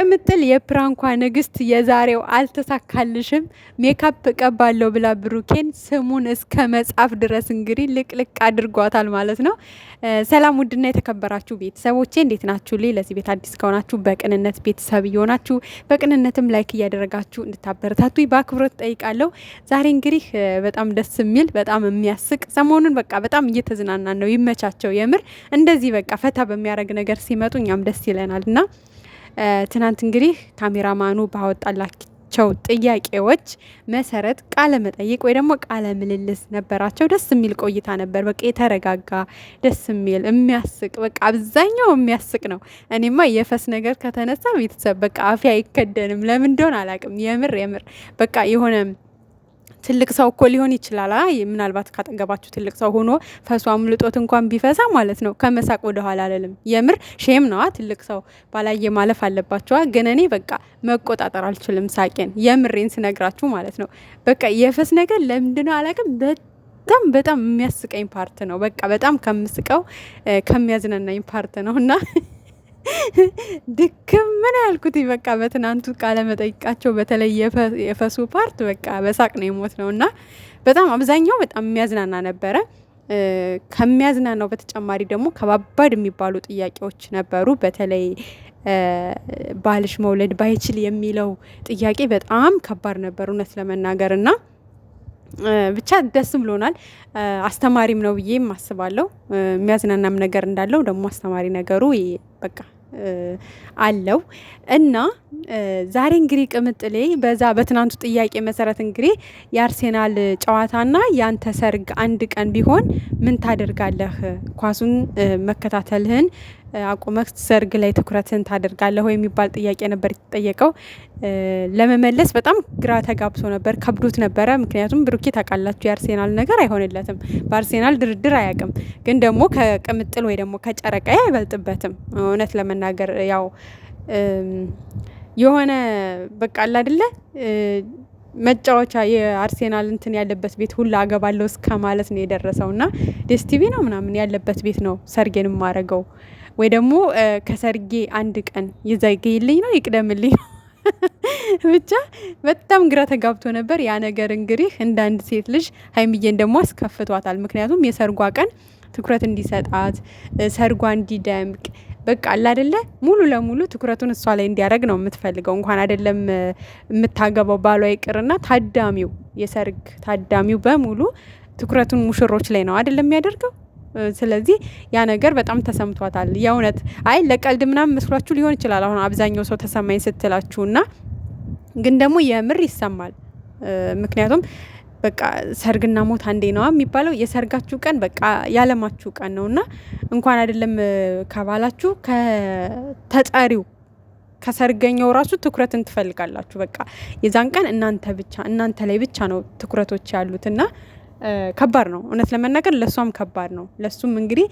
ቅምጥል የፕራንኳ ንግስት የዛሬው አልተሳካልሽም። ሜካፕ ቀባለው ብላ ብሩኬን ስሙን እስከ መጻፍ ድረስ እንግዲህ ልቅልቅ አድርጓታል ማለት ነው። ሰላም ውድና የተከበራችሁ ቤተሰቦቼ እንዴት ናችሁ? ለዚህ ቤት አዲስ ከሆናችሁ በቅንነት ቤተሰብ እየሆናችሁ በቅንነትም ላይክ እያደረጋችሁ እንድታበረታቱ በአክብሮት ጠይቃለሁ። ዛሬ እንግዲህ በጣም ደስ የሚል በጣም የሚያስቅ ሰሞኑን በቃ በጣም እየተዝናናን ነው። ይመቻቸው የምር እንደዚህ በቃ ፈታ በሚያደርግ ነገር ሲመጡ እኛም ደስ ይለናል እና ትናንት እንግዲህ ካሜራማኑ ባወጣላቸው ጥያቄዎች መሰረት ቃለ መጠይቅ ወይ ደግሞ ቃለ ምልልስ ነበራቸው። ደስ የሚል ቆይታ ነበር። በቃ የተረጋጋ ደስ የሚል የሚያስቅ በቃ አብዛኛው የሚያስቅ ነው። እኔማ የፈስ ነገር ከተነሳ ቤተሰብ በቃ አፌ አይከደንም። ለምን እንደሆነ አላውቅም። የምር በቃ የሆነ ትልቅ ሰው እኮ ሊሆን ይችላል። ምናልባት ካጠገባችሁ ትልቅ ሰው ሆኖ ፈሱ አምልጦት እንኳን ቢፈሳ ማለት ነው ከመሳቅ ወደ ኋላ አልልም። የምር ሼም ነዋ። ትልቅ ሰው ባላየ ማለፍ አለባቸዋ። ግን እኔ በቃ መቆጣጠር አልችልም ሳቄን። የምሬን ስነግራችሁ ማለት ነው። በቃ የፈስ ነገር ለምንድነው አላውቅም። በጣም የሚያስቀኝ ፓርት ነው። በቃ በጣም ከምስቀው ከሚያዝናናኝ ፓርት ነው እና ድክም ምን ያልኩት በቃ በትናንቱ ቃለ መጠይቃቸው በተለይ የፈሱ ፓርት በቃ በሳቅ ነው የሞት ነው እና በጣም አብዛኛው በጣም የሚያዝናና ነበረ። ከሚያዝናናው በተጨማሪ ደግሞ ከባባድ የሚባሉ ጥያቄዎች ነበሩ። በተለይ ባልሽ መውለድ ባይችል የሚለው ጥያቄ በጣም ከባድ ነበር እውነት ለመናገር እና ብቻ ደስ ብሎናል። አስተማሪም ነው ብዬ አስባለሁ። የሚያዝናናም ነገር እንዳለው ደግሞ አስተማሪ ነገሩ በቃ አለው እና ዛሬ እንግዲህ ቅምጥሌ በዛ በትናንቱ ጥያቄ መሰረት እንግዲህ የአርሴናል ጨዋታና ያንተ ሰርግ አንድ ቀን ቢሆን ምን ታደርጋለህ? ኳሱን መከታተልህን አቁመህ ሰርግ ላይ ትኩረትን ታደርጋለህ ወይ የሚባል ጥያቄ ነበር የተጠየቀው። ለመመለስ በጣም ግራ ተጋብቶ ነበር፣ ከብዶት ነበረ። ምክንያቱም ብሩኬ ታውቃላችሁ የአርሴናል ነገር አይሆንለትም። በአርሴናል ድርድር አያውቅም። ግን ደግሞ ከቅምጥል ወይ ደግሞ ከጨረቃ አይበልጥበትም። እውነት ለመናገር ያው የሆነ በቃ አለ አይደለ መጫወቻ የአርሴናል እንትን ያለበት ቤት ሁላ አገባለሁ እስከ ማለት ነው የደረሰው እና ዴስቲቪ ነው ምናምን ያለበት ቤት ነው ሰርጌን ማረገው ወይ ደግሞ ከሰርጌ አንድ ቀን ይዘግይልኝ ነው ይቅደምልኝ ነው ብቻ በጣም ግራ ተጋብቶ ነበር። ያ ነገር እንግዲህ እንደ አንድ ሴት ልጅ ሀይሚዬን ደግሞ አስከፍቷታል። ምክንያቱም የሰርጓ ቀን ትኩረት እንዲሰጣት ሰርጓ እንዲደምቅ በቃ አለ አይደለ ሙሉ ለሙሉ ትኩረቱን እሷ ላይ እንዲያደርግ ነው የምትፈልገው። እንኳን አይደለም የምታገባው ባሏ ይቅርና ታዳሚው የሰርግ ታዳሚው በሙሉ ትኩረቱን ሙሽሮች ላይ ነው አይደለም የሚያደርገው። ስለዚህ ያ ነገር በጣም ተሰምቷታል። የእውነት አይ ለቀልድ ምናምን መስሏችሁ ሊሆን ይችላል አሁን አብዛኛው ሰው ተሰማኝ ስትላችሁና ግን ደግሞ የምር ይሰማል። ምክንያቱም በቃ ሰርግና ሞት አንዴ ነው የሚባለው። የሰርጋችሁ ቀን በቃ ያለማችሁ ቀን ነውና እንኳን አይደለም ከባላችሁ ከተጠሪው ከሰርገኛው ራሱ ትኩረትን ትፈልጋላችሁ። በቃ የዛን ቀን እናንተ ላይ ብቻ ነው ትኩረቶች ያሉትና ከባድ ነው እውነት ለመናገር ለሷም ከባድ ነው። ለሱም እንግዲህ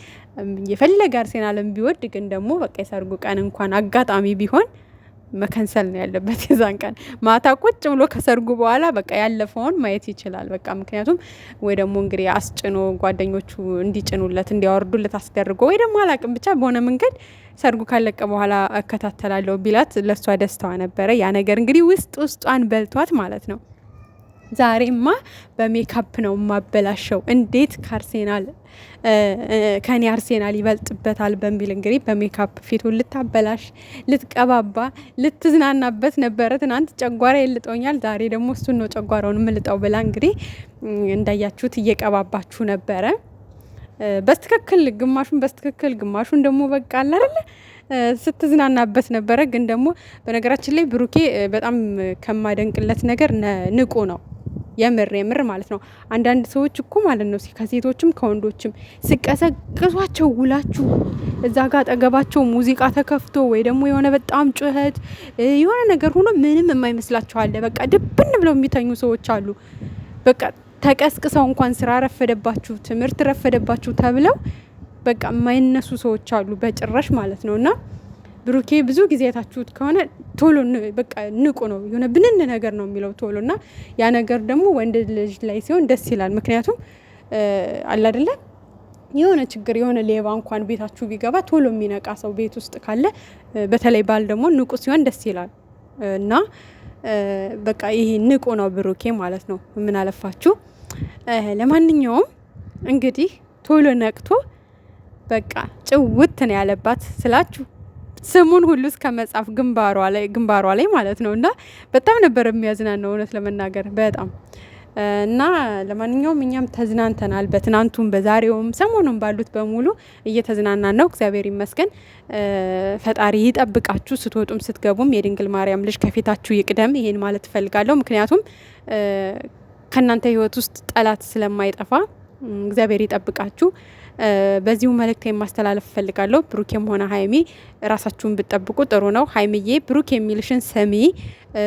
የፈለገ አርሴናልን ቢወድ ግን ደግሞ በቃ የሰርጉ ቀን እንኳን አጋጣሚ ቢሆን መከንሰል ነው ያለበት። የዛን ቀን ማታ ቁጭ ብሎ ከሰርጉ በኋላ በቃ ያለፈውን ማየት ይችላል። በቃ ምክንያቱም ወይ ደግሞ እንግዲህ አስጭኖ ጓደኞቹ እንዲጭኑለት እንዲያወርዱለት አስደርጎ ወይ ደግሞ አላቅም ብቻ በሆነ መንገድ ሰርጉ ካለቀ በኋላ እከታተላለሁ ቢላት ለሷ ደስታዋ ነበረ። ያ ነገር እንግዲህ ውስጧን በልቷት ማለት ነው። ዛሬማ በሜካፕ ነው ማበላሸው፣ እንዴት ከአርሴናል ከኔ አርሴናል ይበልጥበታል በሚል እንግዲህ በሜካፕ ፊቱን ልታበላሽ ልትቀባባ ልትዝናናበት ነበረ። ትናንት ጨጓራ ይልጦኛል፣ ዛሬ ደግሞ እሱን ነው ጨጓራውን ምልጠው ብላ እንግዲህ እንዳያችሁት እየቀባባችሁ ነበረ። በስትክክል ግማሹን በስትክክል ግማሹን ደግሞ በቃ አለ አይደለ ስትዝናናበት ነበረ። ግን ደግሞ በነገራችን ላይ ብሩኬ በጣም ከማደንቅለት ነገር ንቁ ነው። የምር ማለት ነው። አንዳንድ ሰዎች እኮ ማለት ነው ከሴቶችም ከወንዶችም ሲቀሰቅሷቸው ውላችሁ እዛ ጋር አጠገባቸው ሙዚቃ ተከፍቶ ወይ ደግሞ የሆነ በጣም ጩኸት የሆነ ነገር ሆኖ ምንም የማይመስላቸው አለ። በቃ ድብን ብለው የሚተኙ ሰዎች አሉ። በቃ ተቀስቅሰው እንኳን ስራ ረፈደባችሁ፣ ትምህርት ረፈደባችሁ ተብለው በቃ የማይነሱ ሰዎች አሉ በጭራሽ ማለት ነውና ብሩኬ ብዙ ጊዜ የታችሁት ከሆነ ቶሎ በቃ ንቁ ነው። የሆነ ብንን ነገር ነው የሚለው ቶሎና ያ ነገር ደግሞ ወንድ ልጅ ላይ ሲሆን ደስ ይላል። ምክንያቱም አለ አይደለ የሆነ ችግር የሆነ ሌባ እንኳን ቤታችሁ ቢገባ ቶሎ የሚነቃ ሰው ቤት ውስጥ ካለ፣ በተለይ ባል ደግሞ ንቁ ሲሆን ደስ ይላል። እና በቃ ይሄ ንቁ ነው ብሩኬ ማለት ነው። ምን አለፋችሁ። ለማንኛውም እንግዲህ ቶሎ ነቅቶ በቃ ጭውት ነው ያለባት ስላችሁ ስሙን ሁሉ እስከ መጻፍ ግንባሯ ላይ ማለት ነው። እና በጣም ነበር የሚያዝናናው እውነት ለመናገር በጣም እና ለማንኛውም እኛም ተዝናንተናል። በትናንቱም በዛሬውም ሰሞኑን ባሉት በሙሉ እየተዝናናን ነው። እግዚአብሔር ይመስገን። ፈጣሪ ይጠብቃችሁ። ስትወጡም ስትገቡም የድንግል ማርያም ልጅ ከፊታችሁ ይቅደም። ይሄን ማለት እፈልጋለሁ። ምክንያቱም ከእናንተ ሕይወት ውስጥ ጠላት ስለማይጠፋ እግዚአብሔር ይጠብቃችሁ። በዚሁ መልእክት የማስተላለፍ እፈልጋለሁ። ብሩኬም ሆነ ሀይሚ ራሳችሁን ብትጠብቁ ጥሩ ነው። ሀይሚዬ ብሩክ የሚልሽን ስሚ፣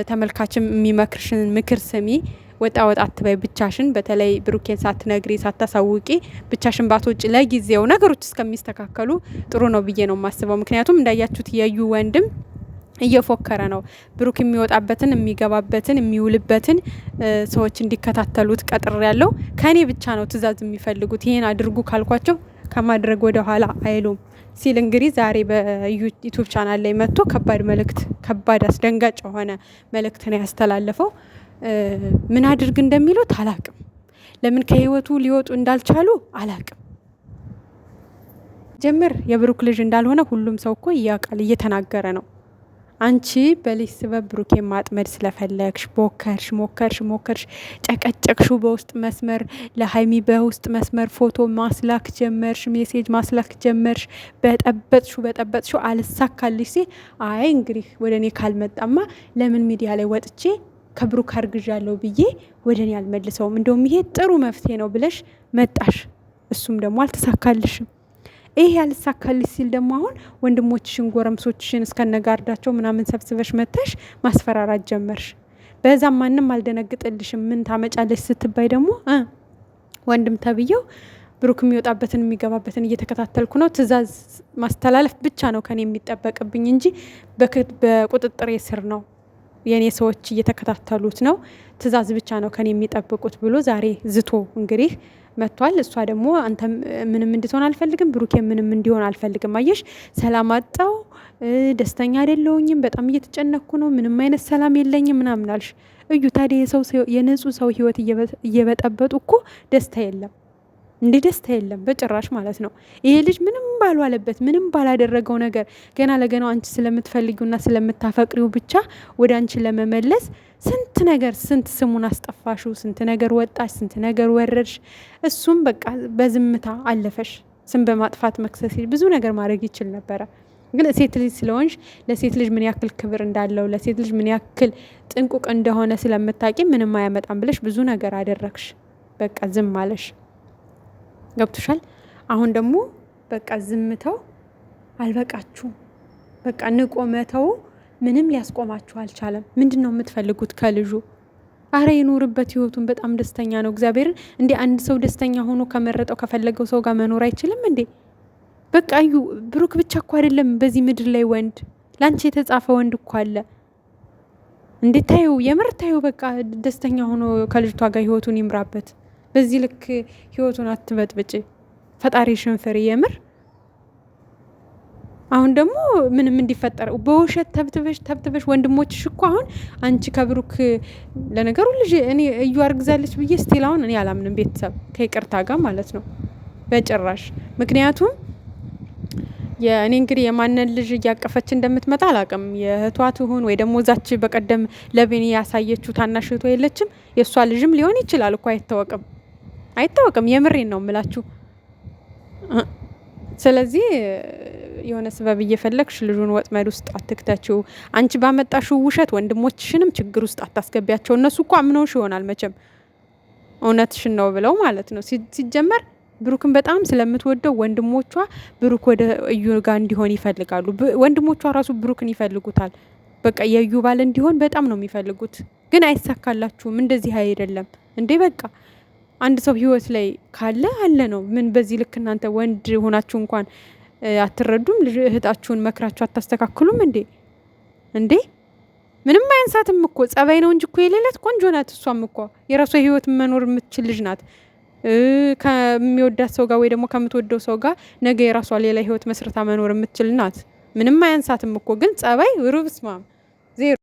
ተመልካችም የሚመክርሽን ምክር ስሚ። ወጣ አትበይ ብቻሽን። በተለይ ብሩኬን ሳትነግሪ ሳታሳውቂ ብቻሽን ባትወጪ ለጊዜው ነገሮች እስከሚስተካከሉ ጥሩ ነው ብዬ ነው የማስበው። ምክንያቱም እንዳያችሁት የዩ ወንድም እየፎከረ ነው ብሩክ የሚወጣበትን የሚገባበትን የሚውልበትን ሰዎች እንዲከታተሉት ቀጥር ያለው ከኔ ብቻ ነው ትዕዛዝ የሚፈልጉት፣ ይሄን አድርጉ ካልኳቸው ከማድረግ ወደ ኋላ አይሉም ሲል እንግዲህ ዛሬ በዩቲዩብ ቻናል ላይ መጥቶ ከባድ መልእክት፣ ከባድ አስደንጋጭ የሆነ መልእክት ነው ያስተላለፈው። ምን አድርግ እንደሚሉት አላቅም። ለምን ከህይወቱ ሊወጡ እንዳልቻሉ አላቅም። ጀምር የብሩክ ልጅ እንዳልሆነ ሁሉም ሰው እኮ ያውቃል፣ እየተናገረ ነው። አንቺ በልጅ ስበብ ብሩኬን ማጥመድ ስለፈለግሽ ሞከርሽ፣ ጨቀጨቅሹ። በውስጥ መስመር ለሀይሚ በውስጥ መስመር ፎቶ ማስላክ ጀመርሽ፣ ሜሴጅ ማስላክ ጀመርሽ። በጠበጥሹ አልሳካልሽ ሲል አይ እንግዲህ ወደ እኔ ካልመጣማ ለምን ሚዲያ ላይ ወጥቼ ከብሩክ አርግዣለሁ ብዬ ወደ እኔ አልመልሰውም፣ እንደውም ይሄ ጥሩ መፍትሄ ነው ብለሽ መጣሽ። እሱም ደግሞ አልተሳካልሽም። ይሄ ያልሳካልሽ ሲል ደግሞ አሁን ወንድሞችሽን ጎረምሶችሽን እስከነጋርዳቸው ምናምን ሰብስበሽ መተሽ ማስፈራራት ጀመርሽ። በዛም ማንም አልደነግጥልሽም። ምን ታመጫለሽ ስትባይ ደግሞ ወንድም ተብዬው ብሩክ የሚወጣበትን የሚገባበትን እየተከታተልኩ ነው፣ ትዕዛዝ ማስተላለፍ ብቻ ነው ከኔ የሚጠበቅብኝ እንጂ በቁጥጥሬ ስር ነው፣ የኔ ሰዎች እየተከታተሉት ነው፣ ትዕዛዝ ብቻ ነው ከኔ የሚጠብቁት ብሎ ዛሬ ዝቶ እንግዲህ መጥቷል። እሷ ደግሞ አንተ ምንም እንድትሆን አልፈልግም፣ ብሩኬ ምንም እንዲሆን አልፈልግም። አየሽ ሰላም አጣው፣ ደስተኛ አይደለሁኝም፣ በጣም እየተጨነኩ ነው፣ ምንም አይነት ሰላም የለኝም ምናምን አልሽ። እዩ ታዲያ የንጹህ ሰው ህይወት እየበጠበጡ እኮ ደስታ የለም እንዴ? ደስታ የለም በጭራሽ ማለት ነው። ይሄ ልጅ ምንም ባልዋለበት ምንም ባላደረገው ነገር ገና ለገናው አንቺ ስለምትፈልጊውና ስለምታፈቅሪው ብቻ ወደ አንቺ ለመመለስ ስንት ነገር ስንት ስሙን አስጠፋሽው፣ ስንት ነገር ወጣሽ፣ ስንት ነገር ወረድሽ። እሱም በቃ በዝምታ አለፈሽ። ስም በማጥፋት መክሰስ ብዙ ነገር ማድረግ ይችል ነበረ። ግን ሴት ልጅ ስለሆንሽ ለሴት ልጅ ምን ያክል ክብር እንዳለው ለሴት ልጅ ምን ያክል ጥንቁቅ እንደሆነ ስለምታቂ ምንም አያመጣም ብለሽ ብዙ ነገር አደረግሽ። በቃ ዝም አለሽ። ገብቶሻል። አሁን ደግሞ በቃ ዝምተው አልበቃችሁም። በቃ ንቆ መተው ምንም ሊያስቆማችሁ አልቻለም። ምንድን ነው የምትፈልጉት ከልጁ? አረ ይኑርበት ህይወቱን። በጣም ደስተኛ ነው። እግዚአብሔርን እንዴ አንድ ሰው ደስተኛ ሆኖ ከመረጠው ከፈለገው ሰው ጋር መኖር አይችልም እንዴ? በቃ እዩ ብሩክ ብቻ እኮ አይደለም በዚህ ምድር ላይ ወንድ፣ ላንቺ የተጻፈ ወንድ እኮ አለ እንዴ። ታዩ የምር ታዩ። በቃ ደስተኛ ሆኖ ከልጅቷ ጋር ህይወቱን ይምራበት። በዚህ ልክ ህይወቱን አትበጥብጭ። ፈጣሪሽን ፍሪ የምር። አሁን ደግሞ ምንም እንዲፈጠር በውሸት ተብትበሽ ወንድሞችሽ እኮ አሁን አንቺ ከብሩክ ለነገሩ ልጅ እኔ እዩ አርግዛለች ብዬ ስቲል አሁን እኔ አላምንም። ቤተሰብ ከይቅርታ ጋር ማለት ነው በጭራሽ። ምክንያቱም እኔ እንግዲህ የማንን ልጅ እያቀፈች እንደምትመጣ አላውቅም። የእህቷ ትሁን ወይ ደግሞ ዛች በቀደም ለቤኒ ያሳየችው ታናሽ እህቷ የለችም፣ የእሷ ልጅም ሊሆን ይችላል እኮ አይታወቅም። የምሬን ነው የምላችሁ። ስለዚህ የሆነ ስበብ እየፈለግሽ ልጁን ወጥመድ ውስጥ አትክተችው። አንቺ ባመጣሽው ውሸት ወንድሞችሽንም ችግር ውስጥ አታስገቢያቸው። እነሱ እኮ አምነውሽ ይሆናል መቼም እውነትሽን ነው ብለው ማለት ነው። ሲጀመር ብሩክን በጣም ስለምትወደው ወንድሞቿ ብሩክ ወደ እዩ ጋር እንዲሆን ይፈልጋሉ። ወንድሞቿ ራሱ ብሩክን ይፈልጉታል። በቃ የእዩ ባል እንዲሆን በጣም ነው የሚፈልጉት። ግን አይሳካላችሁም። እንደዚህ አይደለም እንዴ። በቃ አንድ ሰው ህይወት ላይ ካለ አለ ነው። ምን በዚህ ልክ እናንተ ወንድ ሆናችሁ እንኳን አትረዱም? እህታችሁን መክራችሁ አታስተካክሉም እንዴ? ምንም አያንሳትም እኮ ጸባይ ነው እንጂ እኮ የሌለት ቆንጆ ናት። እሷም እኮ የራሷ ህይወት መኖር የምትችል ልጅ ናት። ከሚወዳት ሰው ጋር ወይ ደግሞ ከምትወደው ሰው ጋር ነገ የራሷ ሌላ ህይወት መስርታ መኖር የምትችል ናት። ምንም አያንሳትም እኮ ግን ጸባይ ሩብስማም ዜሮ